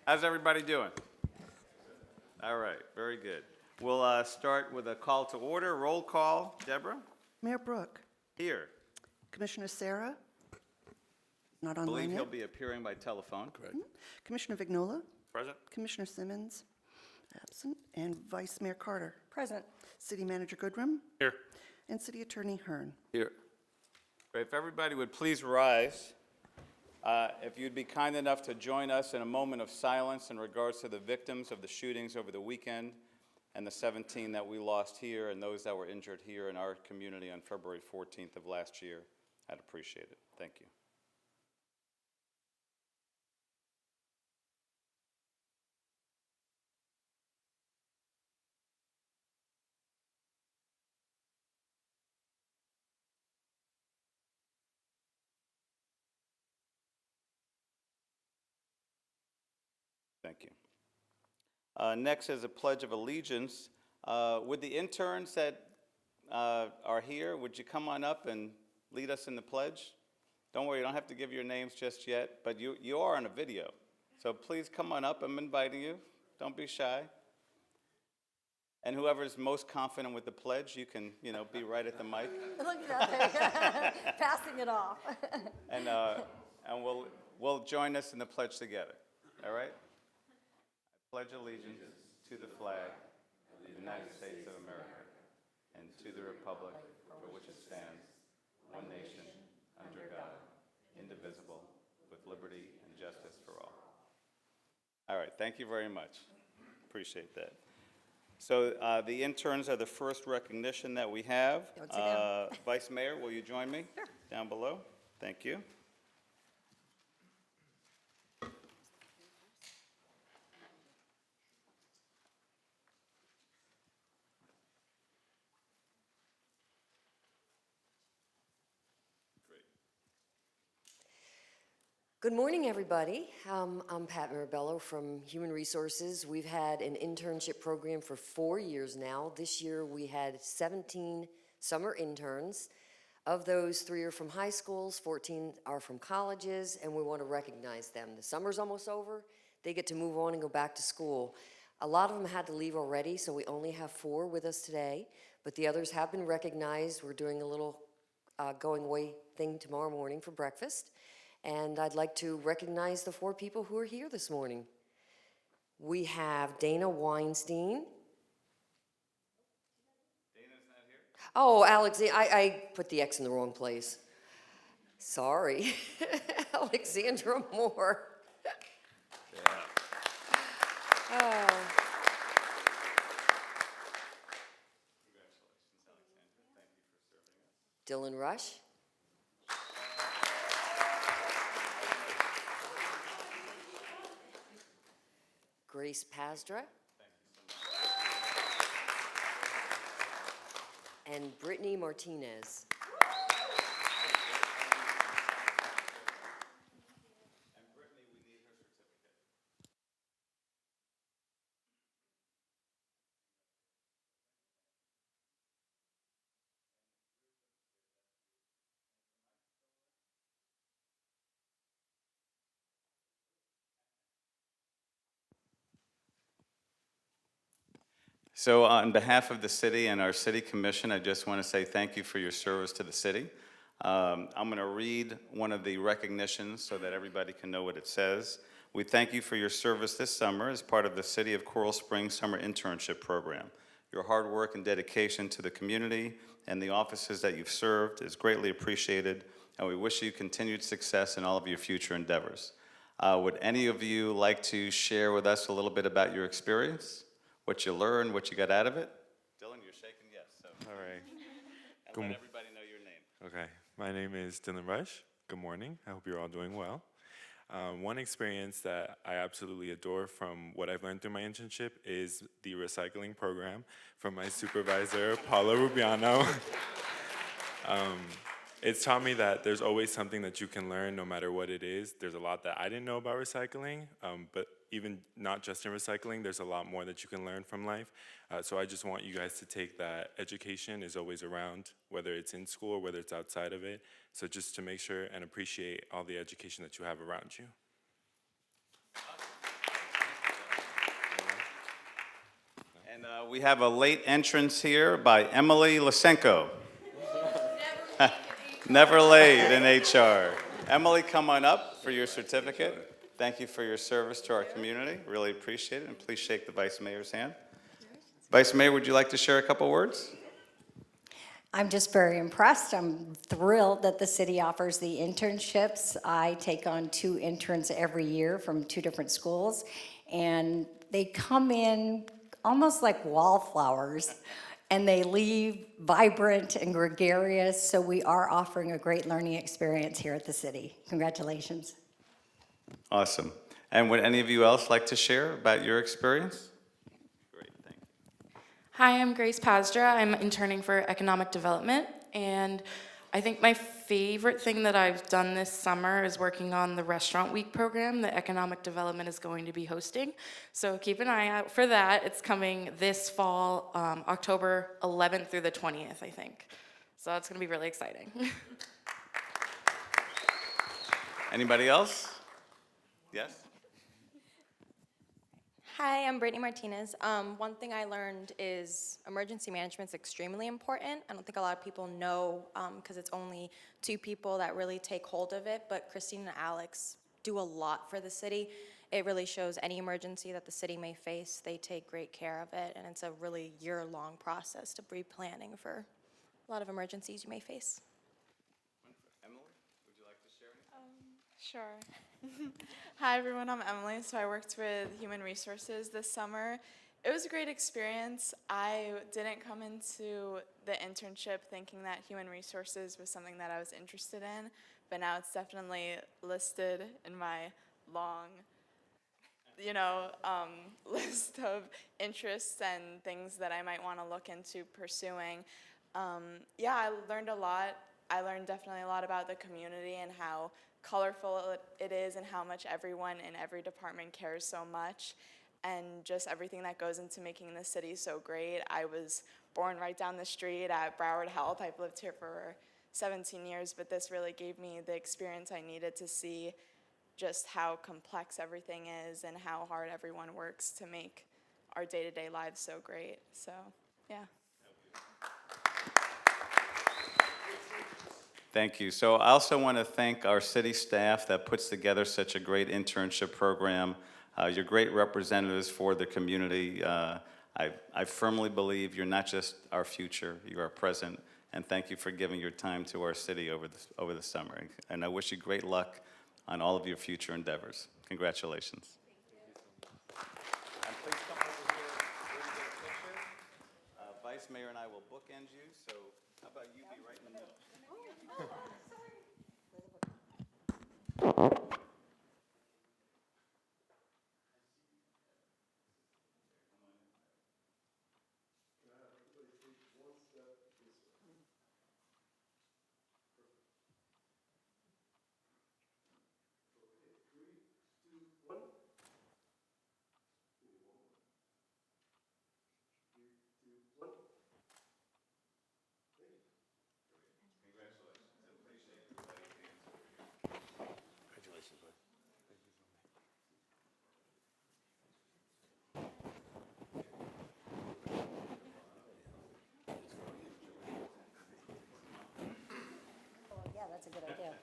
How's everybody doing? All right, very good. We'll start with a call to order. Roll call. Deborah? Mayor Brook, Here. Commissioner Sarah, not I believe online he'll yet. be appearing by telephone. Correct. Commissioner Vignola, Present? Commissioner Simmons, absent, and Vice Mayor Carter. Present. City Manager Goodrum, Here. and City Attorney Hearn. Here. If everybody would please rise. If you'd be kind enough to join us in a moment of silence in regards to the victims of the shootings over the weekend and the 17 that we lost here and those that were injured here in our community on February 14th of last year, I'd appreciate it. Thank you. Thank you. Next is a Pledge of Allegiance. Would the interns that are here, would you come on up and lead us in the pledge? Don't worry, you don't have to give your names just yet, but you are on a video. So please come on up. I'm inviting you. Don't be shy. And whoever's most confident with the pledge, you can, be right at the mic. Look at that. Passing it off. And we'll join us in the pledge together. All right? I pledge allegiance to the flag of the United States of America and to the republic for which it stands, one nation, under God, indivisible, with liberty and justice for all. All right, thank you very much. Appreciate that. So the interns are the first recognition that we have. Don't sit down. Vice Mayor, will you join me? Sure. Down below? Thank you. Good morning, everybody. I'm Pat Mirabello from Human Resources. We've had an internship program for 4 years now. This year we had 17 summer interns. Of those, 3 are from high schools, 14 are from colleges, and we want to recognize them. The summer's almost over. They get to move on and go back to school. A lot of them had to leave already, so we only have 4 with us today, but the others have been recognized. We're doing a little going away thing tomorrow morning for breakfast. And I'd like to recognize the 4 people who are here this morning. We have Dana Weinstein. Dana's not here? Oh, I put the X in the wrong place. Sorry. Alexandra Moore. Yeah. Oh. Congratulations, Alexandra. Thank you for serving us. Dylan Rush. Grace Pazdra. And Brittany Martinez. And Brittany, we need her certificate. So on behalf of the city and our city commission, I just want to say thank you for your service to the city. I'm going to read one of the recognitions so that everybody can know what it says. We thank you for your service this summer as part of the City of Coral Springs Summer Internship Program. Your hard work and dedication to the community and the offices that you've served is greatly appreciated, and we wish you continued success in all of your future endeavors. Would any of you like to share with us a little bit about your experience? What you learned, what you got out of it? Dylan, you're shaking yes. So. All right. And Good let mo- everybody know your name. Okay. My name is Dylan Rush. Good morning. I hope you're all doing well. One experience that I absolutely adore from what I've learned through my internship is the recycling program from my supervisor, Paula Rubiano. It's taught me that there's always something that you can learn no matter what it is. There's a lot that I didn't know about recycling, but even not just in recycling, there's a lot more that you can learn from life. So I just want you guys to take that education is always around, whether it's in school or whether it's outside of it. So just to make sure and appreciate all the education that you have around you. And we have a late entrance here by Emily Lysenko. Never late in HR. Emily, come on up for your certificate. Thank you for your service to our community. Really appreciate it. And please shake the Vice Mayor's hand. Vice Mayor, would you like to share a couple words? I'm just very impressed. I'm thrilled that the city offers the internships. I take on 2 interns every year from 2 different schools, and they come in almost like wallflowers, and they leave vibrant and gregarious, so we are offering a great learning experience here at the city. Congratulations. Awesome. And would any of you else like to share about your experience? Great, thank you. Hi, I'm Grace Pazdra. I'm interning for economic development, and I think my favorite thing that I've done this summer is working on the Restaurant Week program that economic development is going to be hosting. So keep an eye out for that. It's coming this fall, October 11th through the 20th, I think. So that's going to be really exciting. Anybody else? Yes? Hi, I'm Brittany Martinez. One thing I learned is emergency management is extremely important. I don't think a lot of people know because it's only 2 people that really take hold of it, but Christine and Alex do a lot for the city. It really shows any emergency that the city may face, they take great care of it, and it's a really year-long process to be planning for a lot of emergencies you may face. Emily, would you like to share anything? Sure. Hi everyone, I'm Emily. So I worked with Human Resources this summer. It was a great experience. I didn't come into the internship thinking that Human Resources was something that I was interested in, but now it's definitely listed in my long, list of interests and things that I might want to look into pursuing. I learned a lot. I learned definitely a lot about the community and how colorful it is and how much everyone in every department cares so much and just everything that goes into making the city so great. I was born right down the street at Broward Health. I've lived here for 17 years, but this really gave me the experience I needed to see just how complex everything is and how hard everyone works to make our day-to-day lives so great. So, yeah. Thank you. So I also want to thank our city staff that puts together such a great internship program. You're great representatives for the community. I firmly believe you're not just our future, you're our present, and thank you for giving your time to our city over the summer. And I wish you great luck on all of your future endeavors. Congratulations. And please come over here where you get a picture. Vice Mayor and I will bookend you, so how about you be right in the middle? Yeah, that's a good idea.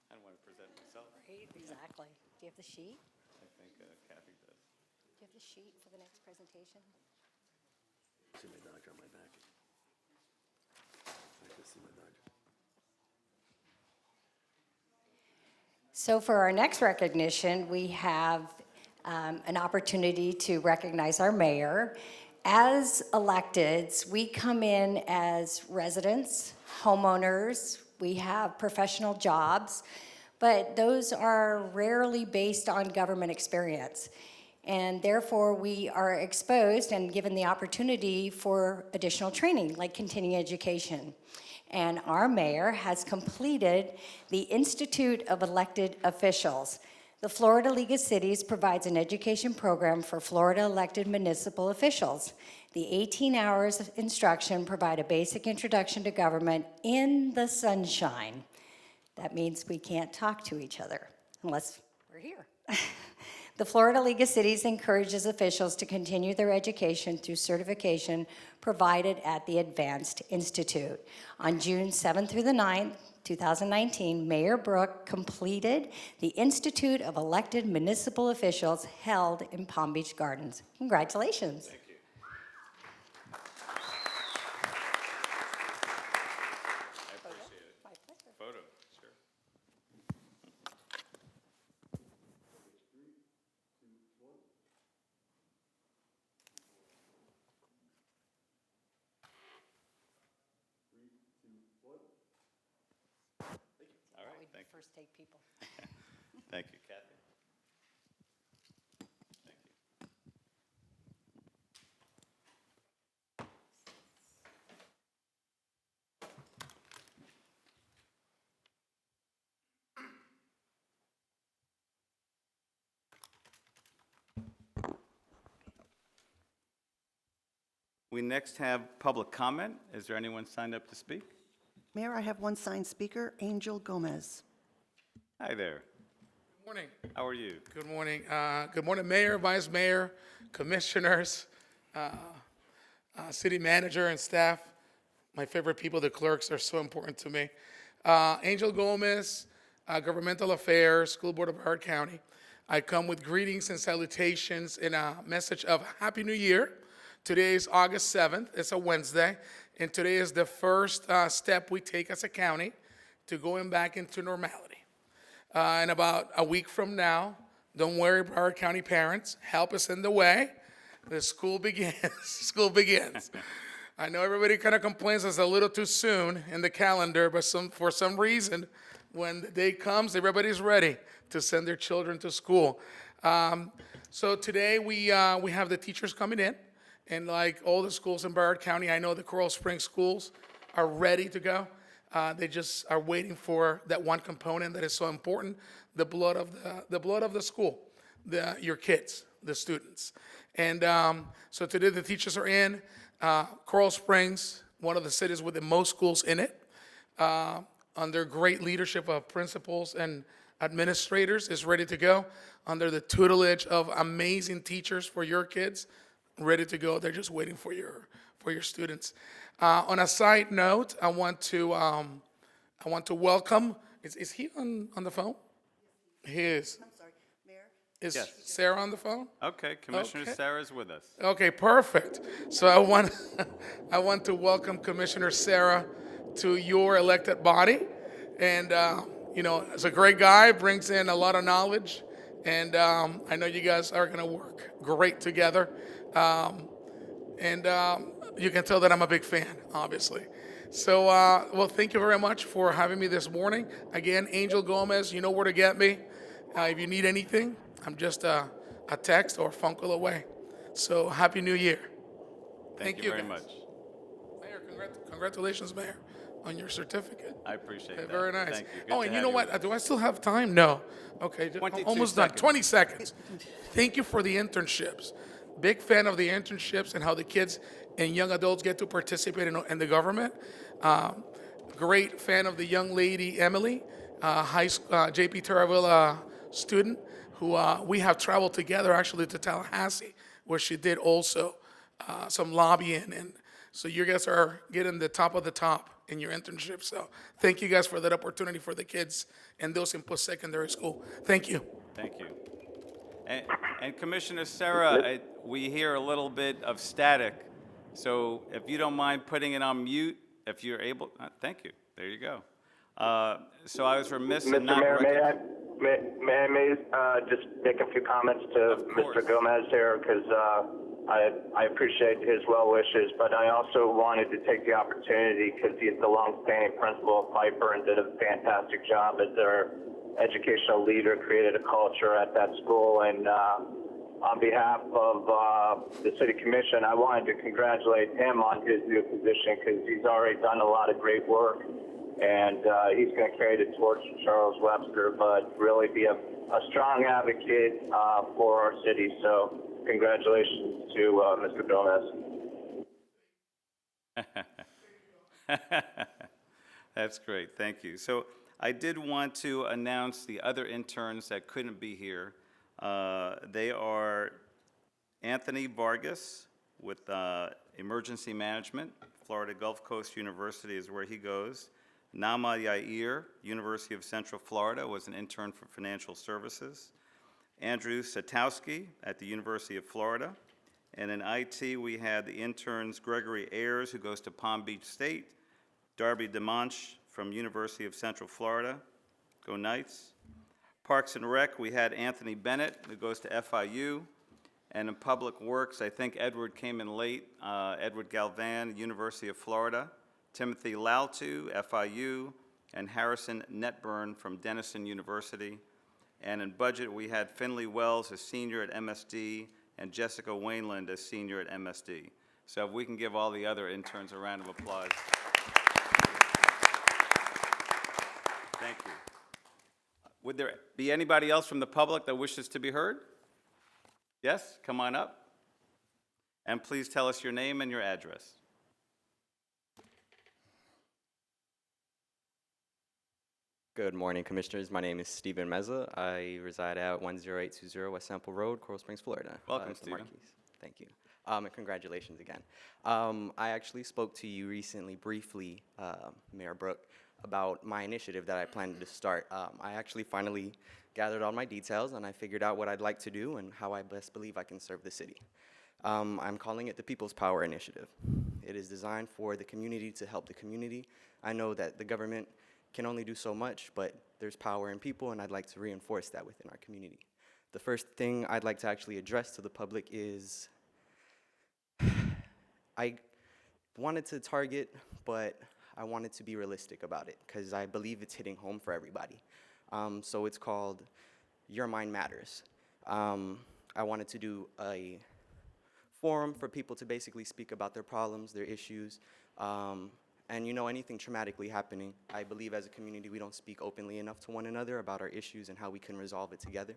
I don't want to present myself. Right, exactly. Do you have the sheet? I think Kathy does. Do you have the sheet for the next presentation? See my doctor on my back. I can see my doctor. So for our next recognition, we have an opportunity to recognize our mayor. As electeds, we come in as residents, homeowners, we have professional jobs, but those are rarely based on government experience. And therefore, we are exposed and given the opportunity for additional training, like continuing education. And our mayor has completed the Institute of Elected Officials. The Florida League of Cities provides an education program for Florida elected municipal officials. The 18 hours of instruction provide a basic introduction to government in the sunshine. That means we can't talk to each other unless we're here. The Florida League of Cities encourages officials to continue their education through certification provided at the Advanced Institute. On June 7th through the 9th, 2019, Mayor Brook completed the Institute of Elected Municipal Officials held in Palm Beach Gardens. Congratulations. Thank you. I appreciate it. My pleasure. Photo, sure. All right, thank you. First take people. Thank you, Kathy. Thank you. We next have public comment. Is there anyone signed up to speak? Mayor, I have one signed speaker, Angel Gomez. Hi there. Good morning. How are you? Good morning. Good morning, Mayor, Vice Mayor, Commissioners, City Manager, and staff. My favorite people, the clerks, are so important to me. Angel Gomez, Governmental Affairs, School Board of Broward County. I come with greetings and salutations and a message of Happy New Year. Today is August 7th. It's a Wednesday. And today is the first step we take as a county to going back into normality. In about a week from now, don't worry, Broward County parents, help us in the way. The school begins. School begins. I know everybody kind of complains it's a little too soon in the calendar, but for some reason, when the day comes, everybody's ready to send their children to school. So today we have the teachers coming in, and like all the schools in Broward County, I know the Coral Springs schools are ready to go. They just are waiting for that one component that is so important, the blood of the school, your kids, the students. And so today the teachers are in. Coral Springs, one of the cities with the most schools in it, under great leadership of principals and administrators, is ready to go. Under the tutelage of amazing teachers for your kids, ready to go. They're just waiting for your students. On a side note, I want to welcome. Is he on the phone? He is. I'm sorry, Mayor? Is Yes. Sarah on the phone? Okay, Commissioner Okay. Sarah's with us. Okay, perfect. So I want to welcome Commissioner Sarah to your elected body, and he's a great guy, brings in a lot of knowledge, and I know you guys are going to work great together. You can tell that I'm a big fan, obviously. So, well, thank you very much for having me this morning. Again, Angel Gomez, you know where to get me. If you need anything, I'm just a text or a phone call away. So, Happy New Year. Thank you very guys. much. Mayor, congratulations, Mayor, on your certificate. I appreciate that. Very nice. Thank you. Good Oh, to and you have know what? Do I still have time? No. Okay, 22 almost done. seconds. 20 seconds. Thank you for the internships. Big fan of the internships and how the kids and young adults get to participate in the government. Great fan of the young lady, Emily, JP Terravilla student, who we have traveled together actually to Tallahassee, where she did also some lobbying. And so you guys are getting the top of the top in your internship. So thank you guys for that opportunity for the kids and those in post-secondary school. Thank you. Thank you. And Commissioner Sarah, we hear a little bit of static, so if you don't mind putting it on mute, if you're able, thank you. There you go. So I was remiss in Mr. not. Mayor, may I just make a few comments to Of course. Mr. Gomez here, because I appreciate his well wishes, but I also wanted to take the opportunity, because he's the longstanding principal of Piper and did a fantastic job as their educational leader, created a culture at that school, and on behalf of the City Commission, I wanted to congratulate him on his new position, because he's already done a lot of great work, and he's going to carry the torch to Charles Webster, but really be a strong advocate for our city. So congratulations to Mr. Gomez. That's great, thank you. So I did want to announce the other interns that couldn't be here. They are Anthony Vargas with Emergency Management. Florida Gulf Coast University is where he goes. Nama Yair, University of Central Florida, was an intern for financial services. Andrew Satowski at the University of Florida. And in IT, we had the interns Gregory Ayers, who goes to Palm Beach State, Darby DeMonch from University of Central Florida. Go Knights. Parks and Rec, we had Anthony Bennett, who goes to FIU. And in Public Works, I think Edward came in late. Edward Galvan, University of Florida. Timothy Laltu, FIU. And Harrison Netburn from Denison University. And in budget, we had Finley Wells, a senior at MSD, and Jessica Wainland, a senior at MSD. So if we can give all the other interns a round of applause. Thank you. Would there be anybody else from the public that wishes to be heard? Yes, come on up. And please tell us your name and your address. Good morning, Commissioners. My name is Stephen Meza. I reside at 10820 West Sample Road, Coral Springs, Florida. Welcome, Mr. Stephen. Marquis. Thank you. And congratulations again. I actually spoke to you recently, briefly, Mayor Brook, about my initiative that I planned to start. I actually finally gathered all my details, and I figured out what I'd like to do and how I best believe I can serve the city. I'm calling it the People's Power Initiative. It is designed for the community to help the community. I know that the government can only do so much, but there's power in people, and I'd like to reinforce that within our community. The first thing I'd like to actually address to the public is I wanted to target, but I wanted to be realistic about it because I believe it's hitting home for everybody. So it's called Your Mind Matters. I wanted to do a forum for people to basically speak about their problems, their issues, and anything traumatically happening. I believe as a community we don't speak openly enough to one another about our issues and how we can resolve it together.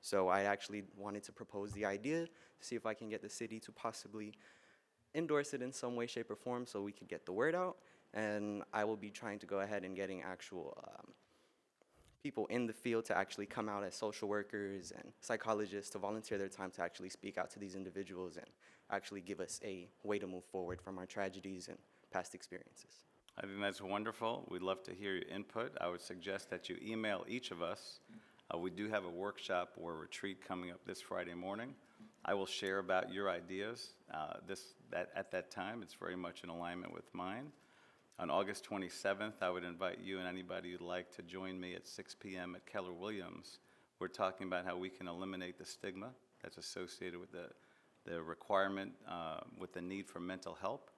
So I actually wanted to propose the idea, see if I can get the city to possibly endorse it in some way, shape, or form so we could get the word out. And I will be trying to go ahead and getting actual people in the field to actually come out as social workers and psychologists to volunteer their time to actually speak out to these individuals and actually give us a way to move forward from our tragedies and past experiences. I think that's wonderful. We'd love to hear your input. I would suggest that you email each of us. We do have a workshop or retreat coming up this Friday morning. I will share about your ideas at that time. It's very much in alignment with mine. On August 27th, I would invite you and anybody who'd like to join me at 6 p.m. at Keller Williams. We're talking about how we can eliminate the stigma that's associated with the requirement, with the need for mental help.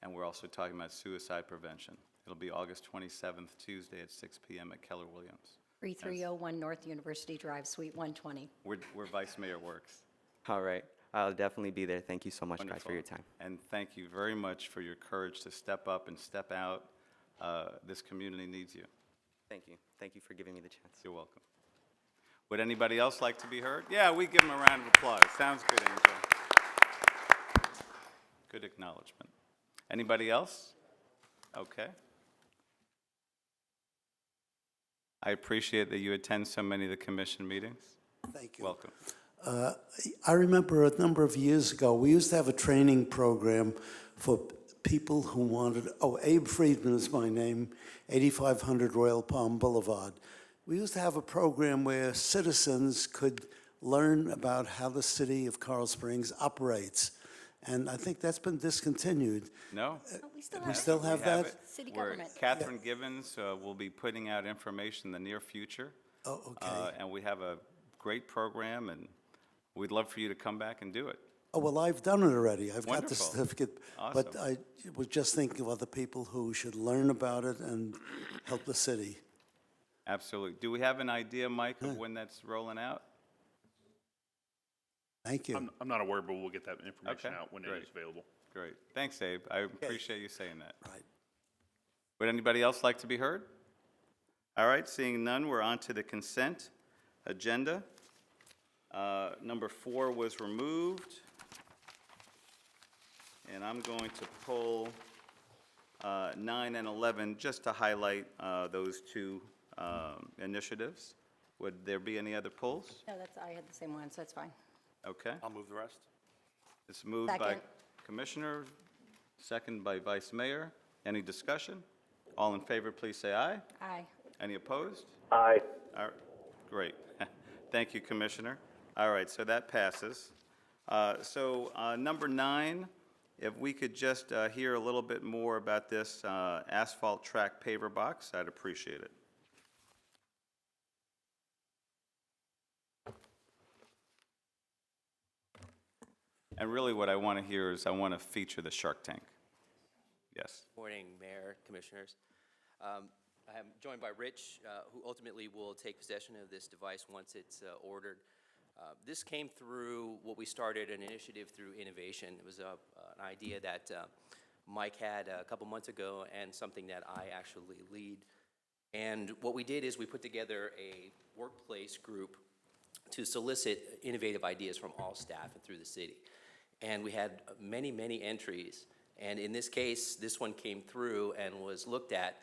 And we're also talking about suicide prevention. It'll be August 27th, Tuesday at 6 p.m. at Keller Williams. 3301 North University Drive, Suite 120. Where Vice Mayor works. All right. I'll definitely be there. Thank you so much, guys, Wonderful. for your time. And thank you very much for your courage to step up and step out. This community needs you. Thank you. Thank you for giving me the chance. You're welcome. Would anybody else like to be heard? Yeah, we give them a round of applause. Sounds good, Angel. Good acknowledgement. Anybody else? Okay. I appreciate that you attend so many of the commission meetings. Thank you. Welcome. I remember a number of years ago, we used to have a training program for people who wanted, Abe Friedman is my name, 8500 Royal Palm Boulevard. We used to have a program where citizens could learn about how the city of Coral Springs operates. And I think that's been discontinued. No? We still We have still it. have We have that? it. City Where government. Catherine Gibbons will be putting out information in the near future. Oh, okay. And we have a great program, and we'd love for you to come back and do it. Oh, well, I've done it already. I've got the Wonderful. certificate. Awesome. But I was just thinking of other people who should learn about it and help the city. Absolutely. Do we have an idea, Mike, of when that's rolling out? Thank you. I'm not aware, but we'll get that information Okay, out when great. it is available. Great. Thanks, Abe. I appreciate you saying that. Right. Would anybody else like to be heard? All right, seeing none, we're on to the consent agenda. Number 4 was removed. And I'm going to pull 9 and 11 just to highlight those two initiatives. Would there be any other pulls? No, I had the same one, so it's fine. Okay. I'll move the rest. It's moved by Second. Commissioner, second by Vice Mayor. Any discussion? All in favor, please say aye. Aye. Any opposed? Aye. All right, great. Thank you, Commissioner. All right, so that passes. Number 9, if we could just hear a little bit more about this asphalt track paver box, I'd appreciate it. And really what I want to hear is I want to feature the Shark Tank. Yes. Morning, Mayor, Commissioners. I am joined by Rich, who ultimately will take possession of this device once it's ordered. This came through what we started an initiative through innovation. It was an idea that Mike had a couple months ago and something that I actually lead. And what we did is we put together a workplace group to solicit innovative ideas from all staff and through the city. And we had many, many entries. And in this case, this one came through and was looked at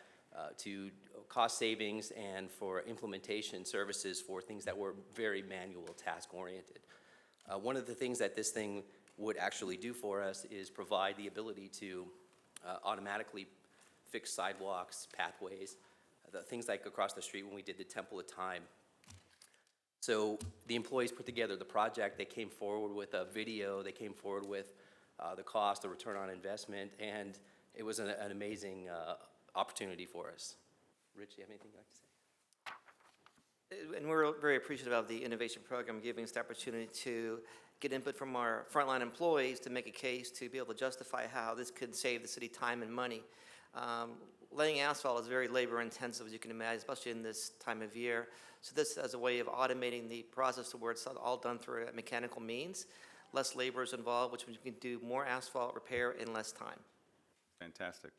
to cost savings and for implementation services for things that were very manual, task-oriented. One of the things that this thing would actually do for us is provide the ability to automatically fix sidewalks, pathways, the things like across the street when we did the Temple of Time. So the employees put together the project, they came forward with a video, they came forward with the cost, the return on investment, and it was an amazing opportunity for us. Rich, do you have anything you'd like to say? And we're very appreciative of the innovation program giving us the opportunity to get input from our frontline employees to make a case to be able to justify how this could save the city time and money. Laying asphalt is very labor intensive, as you can imagine, especially in this time of year. So this as a way of automating the process to where it's all done through a mechanical means. Less labor is involved, which means we can do more asphalt repair in less time. Fantastic.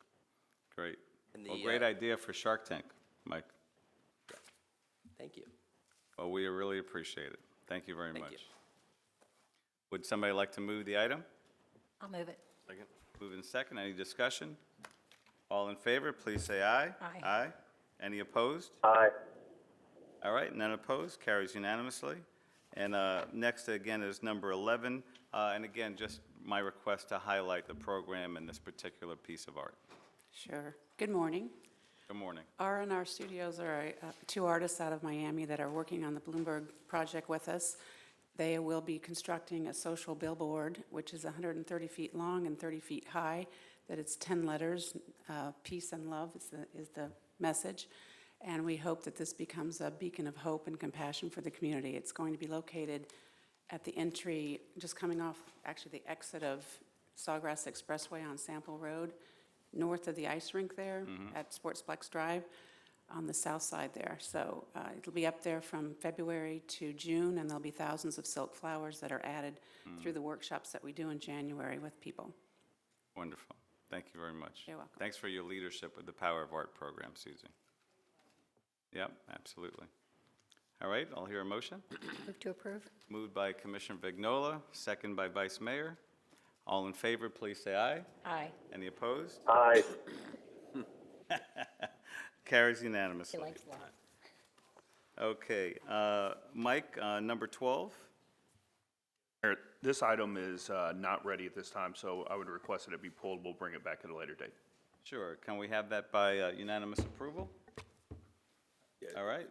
Great. And Well, great idea for Shark Tank, Mike. Thank you. Well, we really appreciate it. Thank you very Thank much. you. Would somebody like to move the item? I'll move it. Second. Move in second. Any discussion? All in favor, please say aye. Aye. Aye. Any opposed? Aye. All right, none opposed, carries unanimously. And next, again, is number 11. And again, just my request to highlight the program and this particular piece of art. Sure. Good morning. Good morning. R&R Studios are two artists out of Miami that are working on the Bloomberg project with us. They will be constructing a social billboard, which is 130 feet long and 30 feet high, that it's 10 letters. Peace and love is the message. And we hope that this becomes a beacon of hope and compassion for the community. It's going to be located at the entry, just coming off, actually the exit of Sawgrass Expressway on Sample Road, north of the ice rink there at Sportsplex Drive, on the south side there. So it'll be up there from February to June, and there'll be thousands of silk flowers that are added through the workshops that we do in January with people. Wonderful. Thank you very much. You're welcome. Thanks for your leadership with the Power of Art program, Susie. Yep, absolutely. All right, I'll hear a motion. Move to approve. Moved by Commissioner Vignola, second by Vice Mayor. All in favor, please say aye. Aye. Any opposed? Aye. Carries unanimously. He likes that. Okay, Mike, number 12. Mayor, this item is not ready at this time, so I would request that it be pulled. We'll bring it back at a later date. Sure, can we have that by unanimous approval? All right,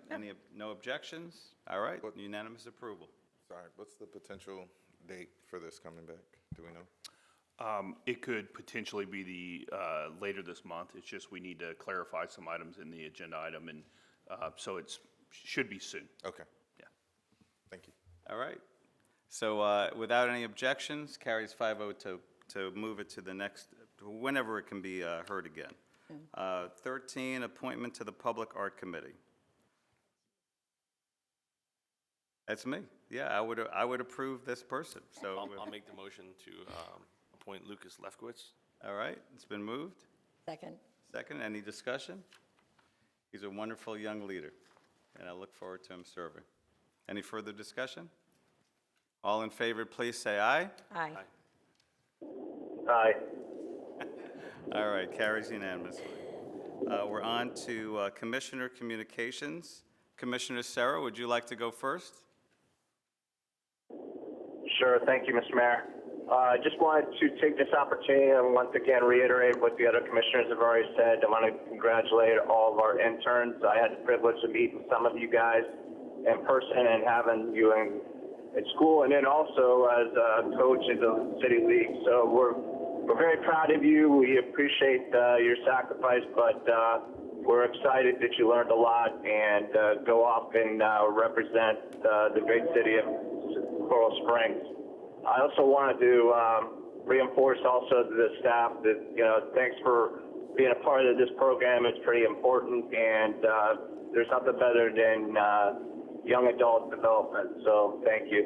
no objections? All right, unanimous approval. Sorry, what's the potential date for this coming back? Do we know? It could potentially be the later this month. It's just we need to clarify some items in the agenda item, and so it should be soon. Okay. Yeah. Thank you. All right, so without any objections, carries 5-0 to move it to the next, whenever it can be heard again. 13, appointment to the Public Art Committee. That's me. Yeah, I would approve this person, so. I'll make the motion to appoint Lucas Lefkowitz. All right, it's been moved. Second. Second, any discussion? He's a wonderful young leader, and I look forward to him serving. Any further discussion? All in favor, please say aye. Aye. Aye. All right, carries unanimously. We're on to Commissioner Communications. Commissioner Sarah, would you like to go first? Sure. Thank you, Mr. Mayor. I just wanted to take this opportunity and once again reiterate what the other commissioners have already said. I want to congratulate all of our interns. I had the privilege of meeting some of you guys in person and having you in school, and then also as a coach in the city league. So we're very proud of you. We appreciate your sacrifice, but we're excited that you learned a lot and go off and represent the great city of Coral Springs. I also wanted to reinforce also to the staff that, thanks for being a part of this program. It's pretty important, and there's nothing better than young adult development, so thank you.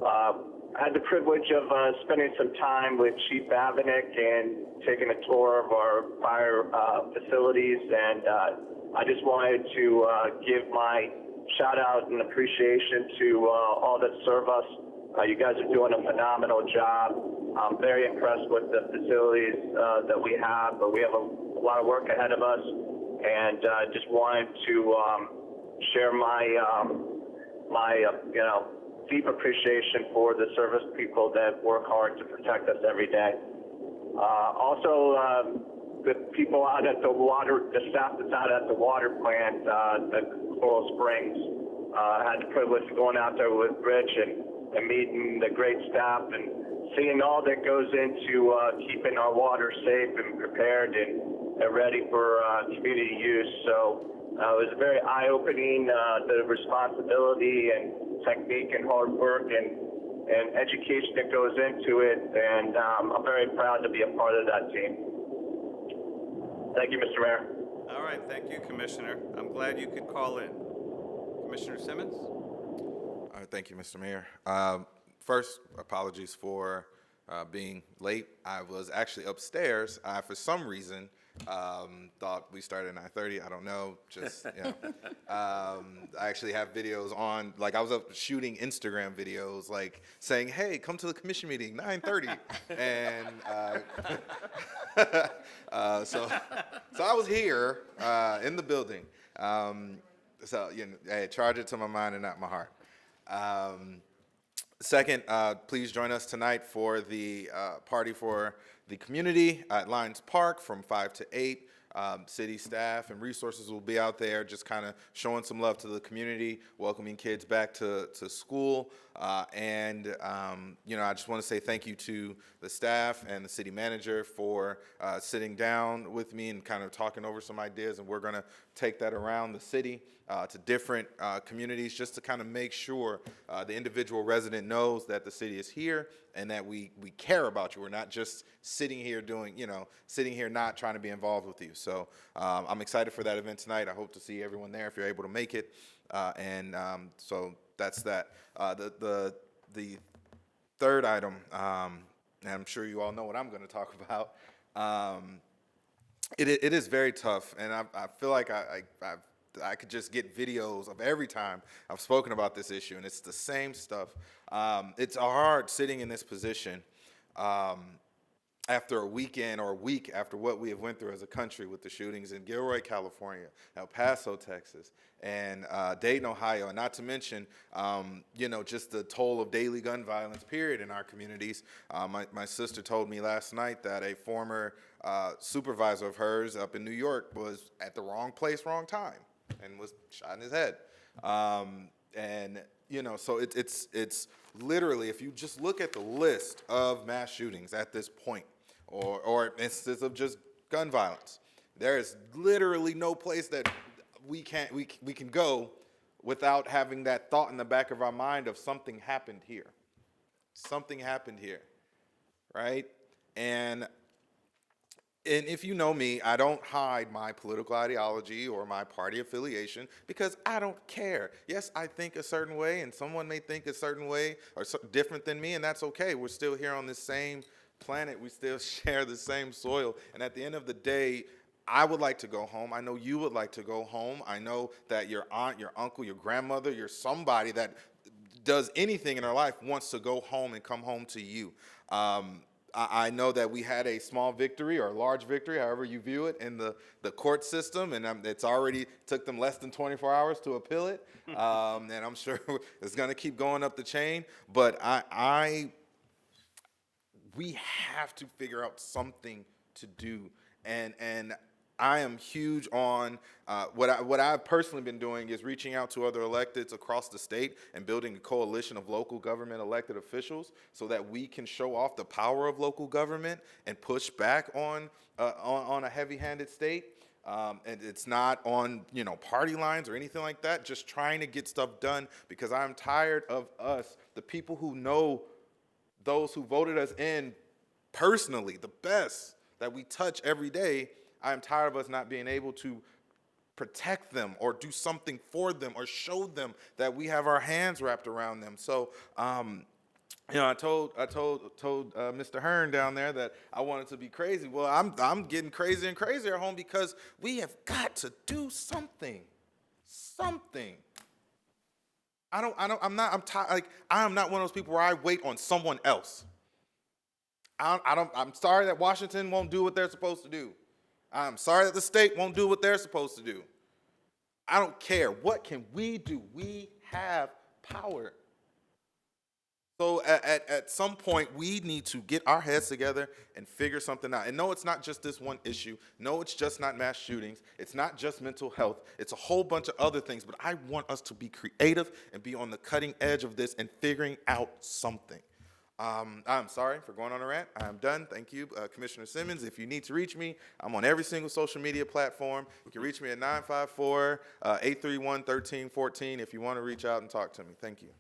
I had the privilege of spending some time with Chief Avanick and taking a tour of our fire facilities, and I just wanted to give my shout out and appreciation to all that serve us. You guys are doing a phenomenal job. I'm very impressed with the facilities that we have, but we have a lot of work ahead of us, and just wanted to share my deep appreciation for the service people that work hard to protect us every day. Also, the people out at the staff that's out at the water plant, at Coral Springs. I had the privilege of going out there with Rich and meeting the great staff and seeing all that goes into keeping our water safe and prepared and ready for community use. So it was very eye-opening, the responsibility and technique and hard work and education that goes into it, and I'm very proud to be a part of that team. Thank you, Mr. Mayor. All right, thank you, Commissioner. I'm glad you could call in. Commissioner Simmons? All right, thank you, Mr. Mayor. First, apologies for being late. I was actually upstairs. I, for some reason, thought we started at 9:30. I don't know. Just, I actually have videos on, like I was up shooting Instagram videos, like saying, hey, come to the commission meeting, 9:30. And so I was here in the building. So, hey, charge it to my mind and not my heart. Second, please join us tonight for the party for the community at Lions Park from 5 to 8. City staff and resources will be out there just kind of showing some love to the community, welcoming kids back to school. And I just want to say thank you to the staff and the city manager for sitting down with me and kind of talking over some ideas. And we're going to take that around the city to different communities just to kind of make sure the individual resident knows that the city is here and that we care about you. We're not just sitting here sitting here not trying to be involved with you. So I'm excited for that event tonight. I hope to see everyone there if you're able to make it. So that's that. The third item, and I'm sure you all know what I'm going to talk about. It is very tough, and I feel like I could just get videos of every time I've spoken about this issue, and it's the same stuff. It's hard sitting in this position after a weekend or a week after what we have went through as a country with the shootings in Gilroy, California, El Paso, Texas, and Dayton, Ohio, and not to mention, just the toll of daily gun violence, period, in our communities. My sister told me last night that a former supervisor of hers up in New York was at the wrong place, wrong time, and was shot in his head. So it's literally, if you just look at the list of mass shootings at this point, or instances of just gun violence, there is literally no place that we can go without having that thought in the back of our mind of something happened here. Something happened here, right? And if you know me, I don't hide my political ideology or my party affiliation because I don't care. Yes, I think a certain way, and someone may think a certain way or different than me, and that's okay. We're still here on this same planet. We still share the same soil. And at the end of the day, I would like to go home. I know you would like to go home. I know that your aunt, your uncle, your grandmother, you're somebody that does anything in their life wants to go home and come home to you. I know that we had a small victory or a large victory, however you view it, in the court system, and it's already took them less than 24 hours to appeal it, and I'm sure it's going to keep going up the chain. But we have to figure out something to do, and I am huge on what I've personally been doing is reaching out to other electeds across the state and building a coalition of local government elected officials so that we can show off the power of local government and push back on a heavy-handed state. And it's not on party lines or anything like that. Just trying to get stuff done because I'm tired of us, the people who know those who voted us in personally, the best that we touch every day. I'm tired of us not being able to protect them or do something for them or show them that we have our hands wrapped around them. So, I told Mr. Hearn down there that I wanted to be crazy. Well, I'm getting crazier and crazier at home because we have got to do something. Something. I'm tired. Like, I am not one of those people where I wait on someone else. I'm sorry that Washington won't do what they're supposed to do. I'm sorry that the state won't do what they're supposed to do. I don't care. What can we do? We have power. So at some point, we need to get our heads together and figure something out. And no, it's not just this one issue. No, it's just not mass shootings. It's not just mental health. It's a whole bunch of other things. But I want us to be creative and be on the cutting edge of this and figuring out something. I'm sorry for going on a rant. I'm done. Thank you, Commissioner Simmons. If you need to reach me, I'm on every single social media platform. You can reach me at 954-831-1314 if you want to reach out and talk to me. Thank you.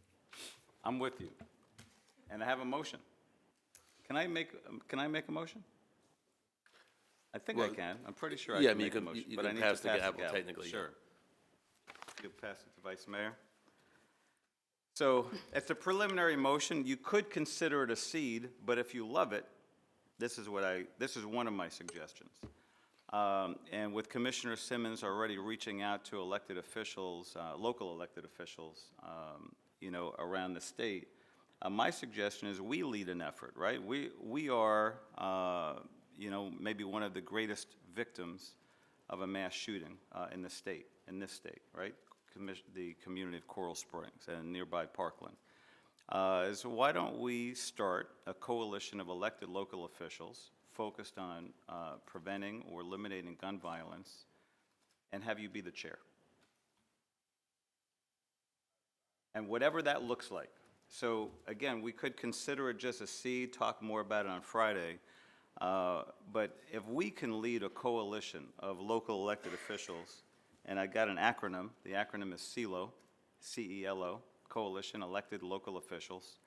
I'm with you. And I have a motion. Can I make a motion? I think I can. I'm pretty sure I can make a motion. you but can I need pass to the pass gavel technically. Sure. You'll pass it to Vice Mayor. So it's a preliminary motion. You could consider it a seed, but if you love it, this is one of my suggestions. And with Commissioner Simmons already reaching out to elected officials, local elected officials, around the state, my suggestion is we lead an effort, right? We are, maybe one of the greatest victims of a mass shooting in this state, right? The community of Coral Springs and nearby Parkland. So why don't we start a coalition of elected local officials focused on preventing or eliminating gun violence and have you be the chair? And whatever that looks like. So again, we could consider it just a seed, talk more about it on Friday. But if we can lead a coalition of local elected officials, and I got an acronym. The acronym is CELO, C-E-L-O, Coalition Elected Local Officials.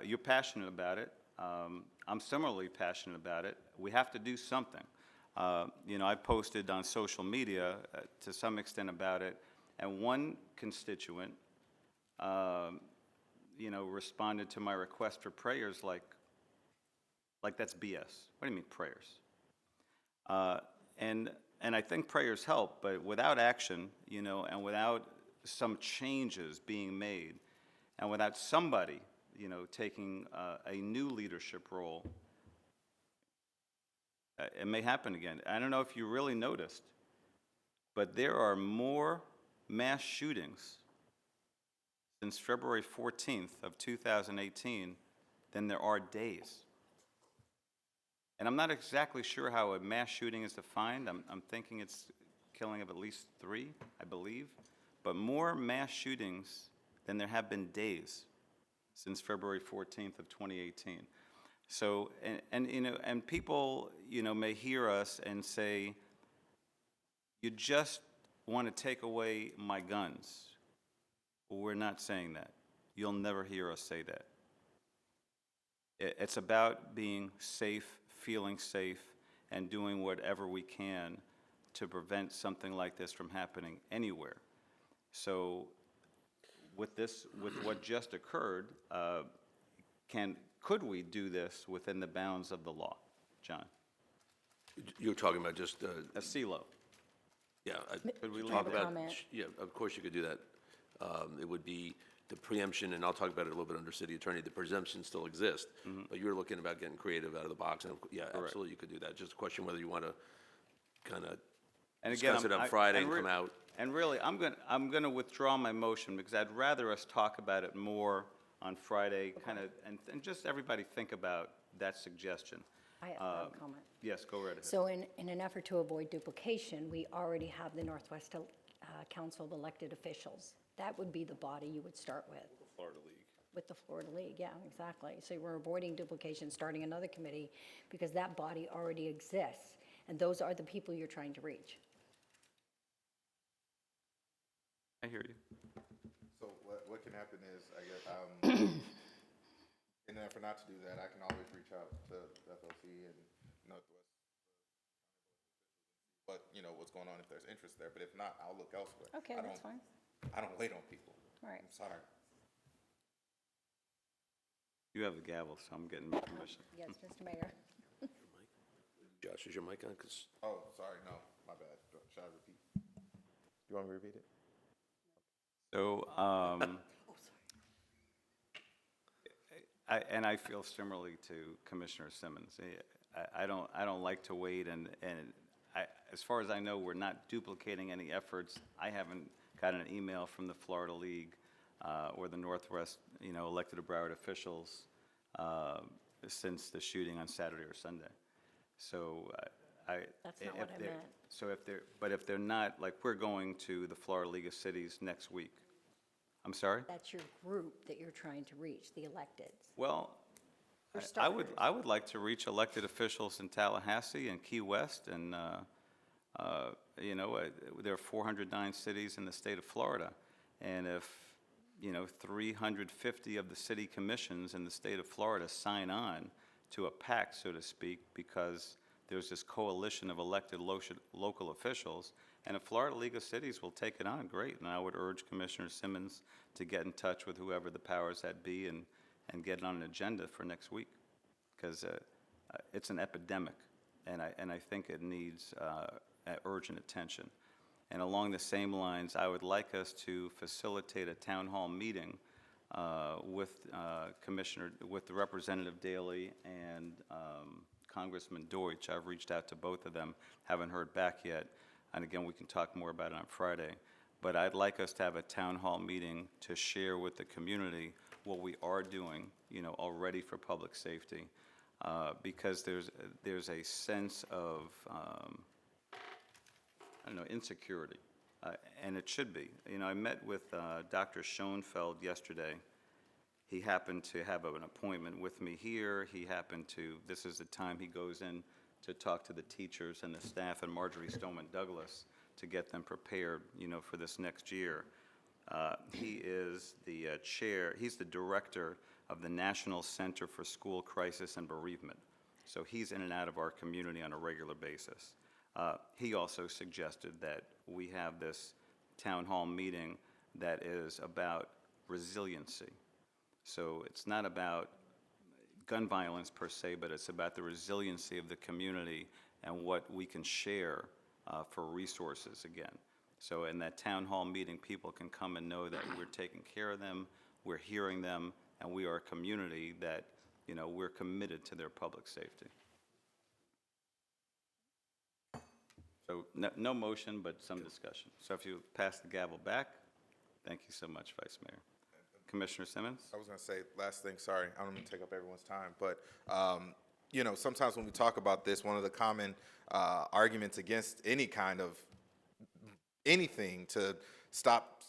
You're passionate about it. I'm similarly passionate about it. We have to do something. I posted on social media to some extent about it, and one constituent, responded to my request for prayers like that's BS. What do you mean prayers? And I think prayers help, but without action, and without some changes being made, and without somebody, taking a new leadership role, it may happen again. I don't know if you really noticed, but there are more mass shootings since February 14th of 2018 than there are days. And I'm not exactly sure how a mass shooting is defined. I'm thinking it's killing of at least 3, I believe. But more mass shootings than there have been days since February 14th of 2018. So, and people, may hear us and say, you just want to take away my guns. Well, we're not saying that. You'll never hear us say that. It's about being safe, feeling safe, and doing whatever we can to prevent something like this from happening anywhere. So with what just occurred, could we do this within the bounds of the law? John? You're talking about just a CELO. Yeah. Could we talk leave about? comment? Yeah, of course you could do that. It would be the preemption, and I'll talk about it a little bit under city attorney, the presumption still exists, but you're looking about getting creative out of the box, and yeah, absolutely, you could do that. Just a question whether you want to kind of And again, discuss it on I- Friday and and re- come out. And really, I'm going to withdraw my motion because I'd rather us talk about it more on Friday, kind of, and just everybody think about that suggestion. I have a comment. Yes, go right ahead. So in an effort to avoid duplication, we already have the Northwest Council of Elected Officials. That would be the body you would start with. Florida League. With the Florida League, yeah, exactly. So we're avoiding duplication, starting another committee, because that body already exists, and those are the people you're trying to reach. I hear you. So what can happen is, I guess, in an effort not to do that, I can always reach out to FLC and Northwest, what's going on if there's interest there. But if not, I'll look elsewhere. Okay, that's fine. I don't wait on people. All right. I'm sorry. You have the gavel, so I'm getting permission. Yes, Mr. Mayor. Josh, is your mic on? 'Cause Oh, sorry, no, my bad. Should I repeat? You want me to repeat it? So, I feel similarly to Commissioner Simmons. I don't like to wait, and as far as I know, we're not duplicating any efforts. I haven't gotten an email from the Florida League or the Northwest, elected or Broward officials since the shooting on Saturday or Sunday. So That's not what I meant. So if they're not, like, we're going to the Florida League of Cities next week. I'm sorry? That's your group that you're trying to reach, the electeds. Well, For I would starters. like to reach elected officials in Tallahassee and Key West, and, there are 409 cities in the state of Florida. And if, 350 of the city commissions in the state of Florida sign on to a pact, so to speak, because there's this coalition of elected local officials, and if Florida League of Cities will take it on, great. And I would urge Commissioner Simmons to get in touch with whoever the powers that be and get it on an agenda for next week, because it's an epidemic, and I think it needs urgent attention. And along the same lines, I would like us to facilitate a town hall meeting with the Representative Daley and Congressman Deutsch. I've reached out to both of them, haven't heard back yet. And again, we can talk more about it on Friday. But I'd like us to have a town hall meeting to share with the community what we are doing, already for public safety. Because there's a sense of, insecurity. And it should be. I met with Dr. Schoenfeld yesterday. He happened to have an appointment with me here. This is the time he goes in to talk to the teachers and the staff and Marjorie Stoneman Douglas to get them prepared, for this next year. He is the he's the director of the National Center for School Crisis and Bereavement. So he's in and out of our community on a regular basis. He also suggested that we have this town hall meeting that is about resiliency. So it's not about gun violence per se, but it's about the resiliency of the community and what we can share for resources again. So in that town hall meeting, people can come and know that we're taking care of them, we're hearing them, and we are a community that, we're committed to their public safety. So no motion, but some discussion. So if you pass the gavel back, thank you so much, Vice Mayor. Commissioner Simmons? I was going to say, last thing, sorry, I don't mean to take up everyone's time, but, sometimes when we talk about this, one of the common arguments against any kind of anything to stop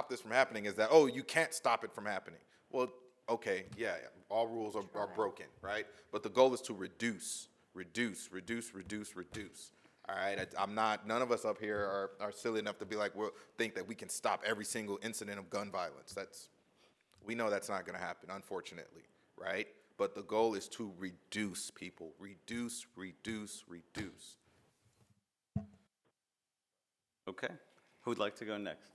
this from happening is that, you can't stop it from happening. Well, okay, yeah, all rules are broken, right? But the goal is to reduce. All right, none of us up here are silly enough to be like, think that we can stop every single incident of gun violence. We know that's not gonna happen, unfortunately, right? But the goal is to reduce people, reduce. Okay, who'd like to go next?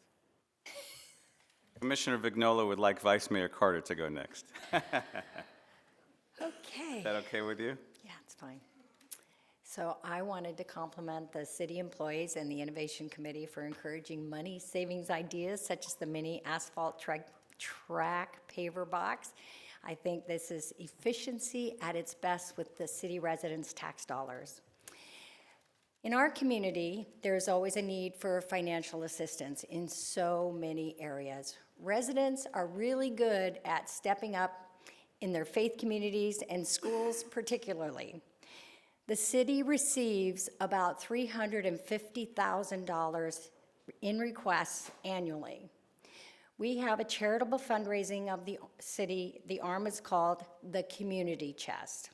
Commissioner Vignola would like Vice Mayor Carter to go next. Okay. Is that okay with you? Yeah, it's fine. So I wanted to compliment the city employees and the Innovation Committee for encouraging money savings ideas such as the mini asphalt track paver box. I think this is efficiency at its best with the city residents' tax dollars. In our community, there's always a need for financial assistance in so many areas. Residents are really good at stepping up in their faith communities and schools particularly. The city receives about $350,000 in requests annually. We have a charitable fundraising of the city. The arm is called the Community Chest.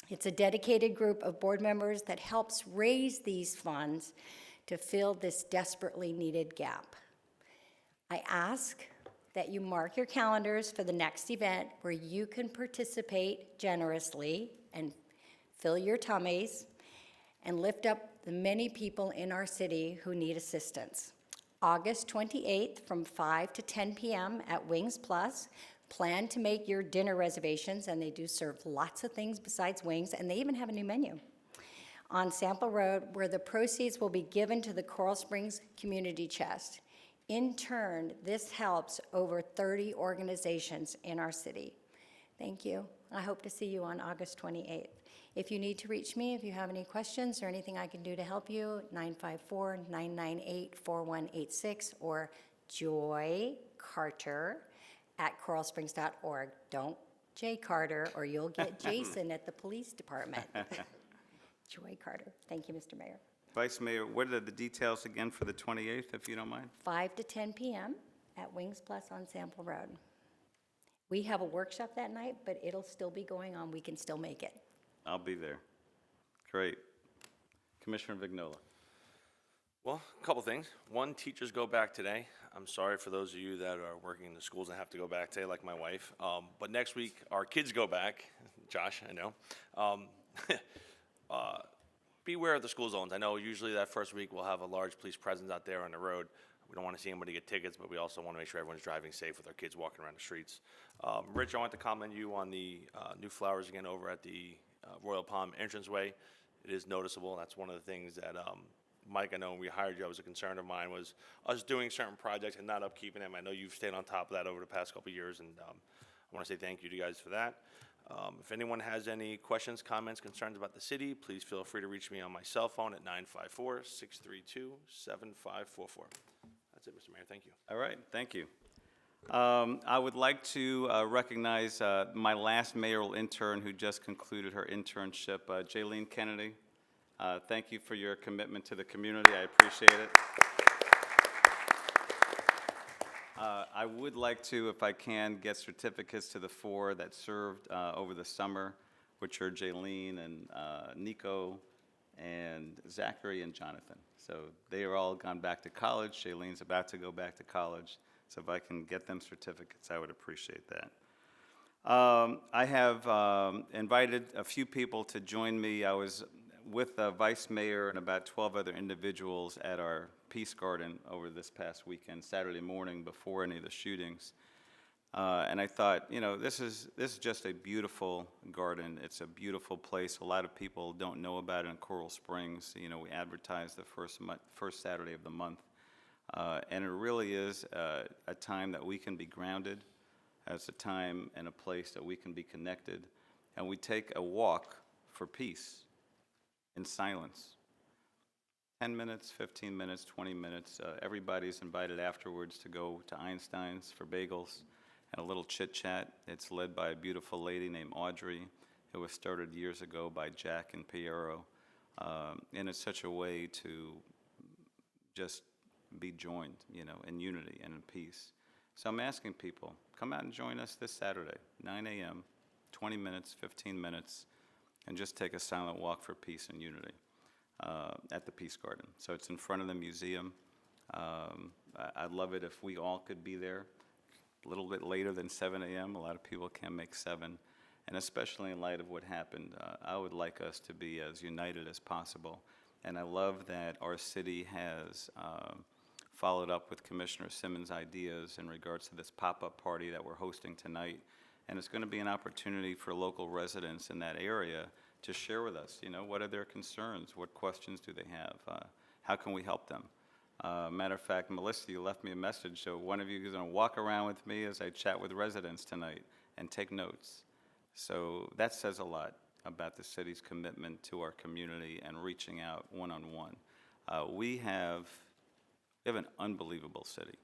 It's a dedicated group of board members that helps raise these funds to fill this desperately needed gap. I ask that you mark your calendars for the next event where you can participate generously and fill your tummies and lift up the many people in our city who need assistance. August 28th from 5 to 10 p.m. at Wings Plus. Plan to make your dinner reservations, and they do serve lots of things besides wings, and they even have a new menu. On Sample Road, where the proceeds will be given to the Coral Springs Community Chest. In turn, this helps over 30 organizations in our city. Thank you. I hope to see you on August 28th. If you need to reach me, if you have any questions or anything I can do to help you, 954-998-4186 or Joy Carter at coralsprings.org. Don't Jay Carter, or you'll get Jason at the police department. Joy Carter. Thank you, Mr. Mayor. Vice Mayor, what are the details again for the 28th, if you don't mind? 5 to 10 p.m. at Wings Plus on Sample Road. We have a workshop that night, but it'll still be going on. We can still make it. I'll be there. Great. Commissioner Vignola. Well, a couple things. One, teachers go back today. I'm sorry for those of you that are working in the schools and have to go back today, like my wife. But next week, our kids go back. Josh, I know. Beware of the school zones. I know usually that first week we'll have a large police presence out there on the road. We don't want to see anybody get tickets, but we also want to make sure everyone's driving safe with our kids walking around the streets. Rich, I want to comment you on the new flowers again over at the Royal Palm entranceway. It is noticeable. That's one of the things that Mike, I know when we hired you, I was a concern of mine was us doing certain projects and not upkeeping them. I know you've stayed on top of that over the past couple of years, and I want to say thank you to you guys for that. If anyone has any questions, comments, concerns about the city, please feel free to reach me on my cell phone at 954-632-7544. That's it, Mr. Mayor. Thank you. All right, thank you. I would like to recognize my last mayoral intern who just concluded her internship, Jaylene Kennedy. Thank you for your commitment to the community. I appreciate it. I would like to, if I can, get certificates to the 4 that served over the summer, which are Jaylene and Nico and Zachary and Jonathan. So they are all gone back to college. Jaylene's about to go back to college. So if I can get them certificates, I would appreciate that. I have invited a few people to join me. I was with the Vice Mayor and about 12 other individuals at our Peace Garden over this past weekend, Saturday morning before any of the shootings. And I thought, you know, this is just a beautiful garden. It's a beautiful place. A lot of people don't know about it in Coral Springs. You know, we advertise the first Saturday of the month. And it really is a time that we can be grounded. It's a time and a place that we can be connected. And we take a walk for peace in silence. 10 minutes, 15 minutes, 20 minutes. Everybody's invited afterwards to go to Einstein's for bagels and a little chit chat. It's led by a beautiful lady named Audrey. It was started years ago by Jack and Piero. And it's such a way to just be joined, you know, in unity and in peace. So I'm asking people, come out and join us this Saturday, 9 a.m., 20 minutes, 15 minutes, and just take a silent walk for peace and unity at the Peace Garden. So it's in front of the museum. I'd love it if we all could be there a little bit later than 7 a.m. A lot of people can't make 7. And especially in light of what happened, I would like us to be as united as possible. And I love that our city has followed up with Commissioner Simmons' ideas in regards to this pop-up party that we're hosting tonight. And it's going to be an opportunity for local residents in that area to share with us, you know, what are their concerns? What questions do they have? How can we help them? Matter of fact, Melissa, you left me a message, so one of you is going to walk around with me as I chat with residents tonight and take notes. So that says a lot about the city's commitment to our community and reaching out one-on-one. We have an unbelievable city.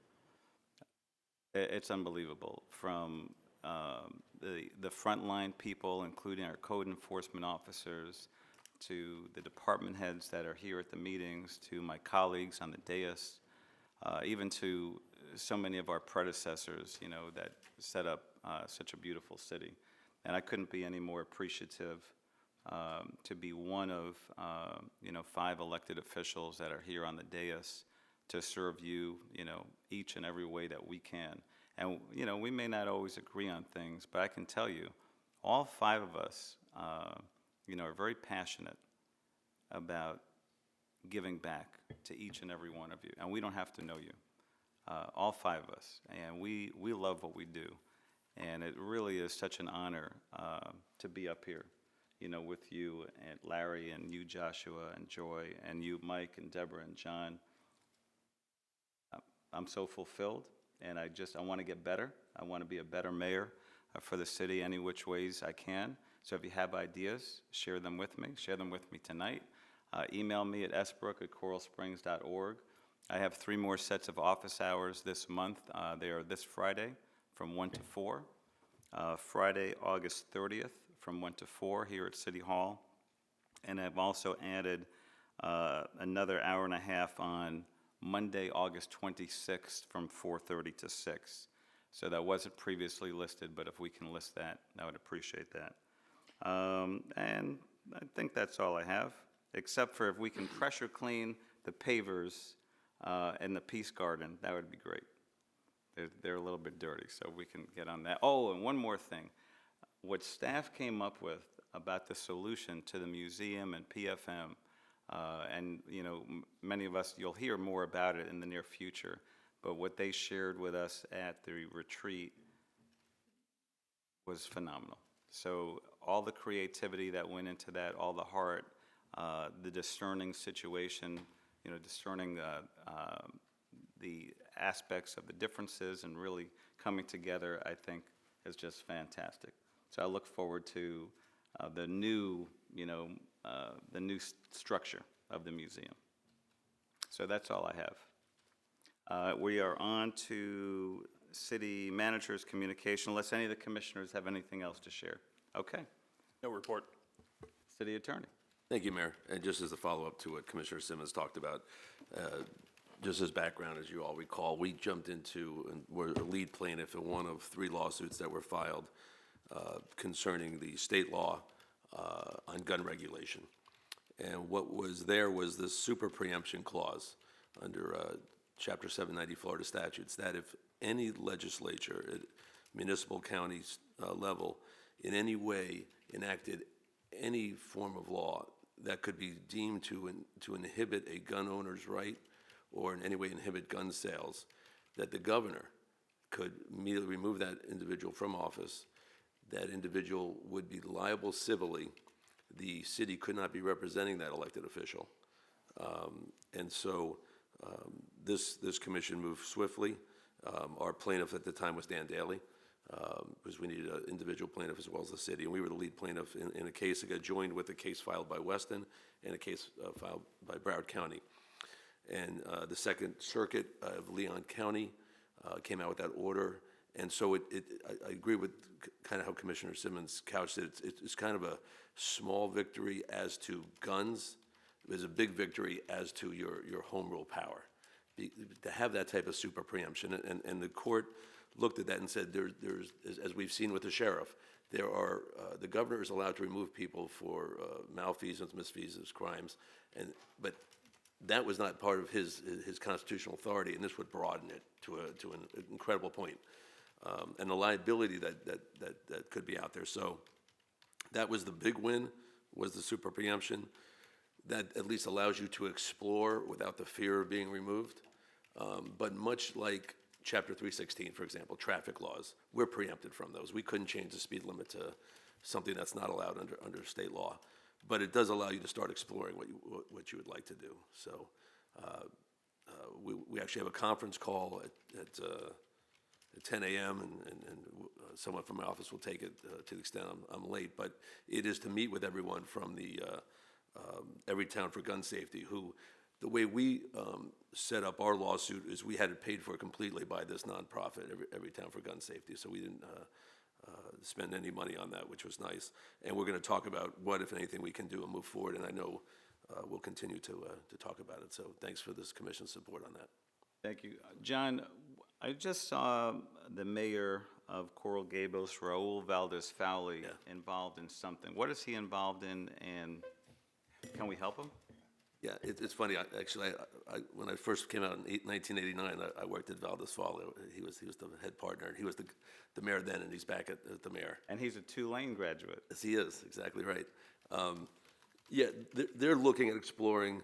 It's unbelievable, from the frontline people, including our code enforcement officers, to the department heads that are here at the meetings, to my colleagues on the dais, even to so many of our predecessors, you know, that set up such a beautiful city. And I couldn't be any more appreciative to be one of, 5 elected officials that are here on the dais to serve you, each and every way that we can. And, we may not always agree on things, but I can tell you, all 5 of us, are very passionate about giving back to each and every one of you. And we don't have to know you, all 5 of us. And we love what we do. And it really is such an honor to be up here, with you and Larry and you, Joshua, and Joy, and you, Mike, and Deborah, and John. I'm so fulfilled, and I want to get better. I want to be a better mayor for the city any which ways I can. So if you have ideas, share them with me. Share them with me tonight. Email me at sbrook@coralsprings.org. I have 3 more sets of office hours this month. They are this Friday from 1 to 4, Friday, August 30th from 1 to 4 here at City Hall. And I've also added another hour and a half on Monday, August 26th from 4:30 to 6. So that wasn't previously listed, but if we can list that, I would appreciate that. And I think that's all I have, except for if we can pressure clean the pavers in the Peace Garden, that would be great. They're a little bit dirty, so we can get on that. Oh, and one more thing. What staff came up with about the solution to the museum and PFM, and many of us, you'll hear more about it in the near future, but what they shared with us at the retreat was phenomenal. So all the creativity that went into that, all the heart, the discerning situation, discerning the aspects of the differences and really coming together, I think is just fantastic. So I look forward to the new structure of the museum. So that's all I have. We are on to city manager's communication, unless any of the commissioners have anything else to share. Okay. No report. City attorney. Thank you, Mayor. And just as a follow-up to what Commissioner Simmons talked about, just as background, as you all recall, we jumped into and were a lead plaintiff in one of 3 lawsuits that were filed concerning the state law on gun regulation. And what was there was this super preemption clause under Chapter 790 Florida statutes that if any legislature at municipal county level in any way enacted any form of law that could be deemed to inhibit a gun owner's right or in any way inhibit gun sales, that the governor could immediately remove that individual from office. That individual would be liable civilly. The city could not be representing that elected official. And so this commission moved swiftly. Our plaintiff at the time was Dan Daly, because we needed an individual plaintiff as well as the city. And we were the lead plaintiff in a case that got joined with a case filed by Weston and a case filed by Broward County. And the Second Circuit of Leon County came out with that order. And so I agree with kind of how Commissioner Simmons couched it. It's kind of a small victory as to guns. There's a big victory as to your home rule power. To have that type of super preemption. And the court looked at that and said, there's as we've seen with the sheriff, there are, the governor is allowed to remove people for malfeasance, misfeasance, crimes. But that was not part of his constitutional authority, and this would broaden it to an incredible point. And the liability that could be out there. So that was the big win, was the super preemption. That at least allows you to explore without the fear of being removed. But much like Chapter 316, for example, traffic laws, we're preempted from those. We couldn't change the speed limit to something that's not allowed under state law. But it does allow you to start exploring what you would like to do. So we actually have a conference call at 10 a.m. and someone from my office will take it to the extent I'm late. But it is to meet with everyone from the Everytown for Gun Safety, who, the way we set up our lawsuit is we had it paid for completely by this nonprofit, Everytown for Gun Safety. So we didn't spend any money on that, which was nice. And we're going to talk about what, if anything, we can do and move forward. And I know we'll continue to talk about it. So thanks for this commission's support on that. Thank you. John, I just saw the mayor of Coral Gables, Raul Valdez-Fowley, involved in something. What is he involved in, and can we help him? Yeah, it's funny. When I first came out in 1989, I worked at Valdez-Fowley. He was the head partner, and he was the mayor then, and he's back at the mayor. And he's a Tulane graduate. Yes, he is. Exactly right. Yeah, they're looking at exploring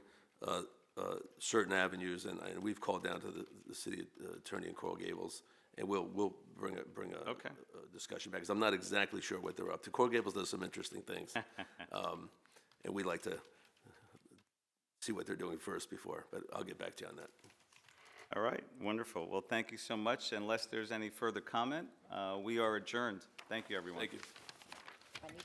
certain avenues, and we've called down to the city attorney in Coral Gables, and we'll bring a discussion back, because I'm not exactly sure what they're up to. Coral Gables does some interesting things, and we'd like to see what they're doing first before, but I'll get back to you on that. All right, wonderful. Well, thank you so much. Unless there's any further comment, we are adjourned. Thank you, everyone. Thank you. Juanita.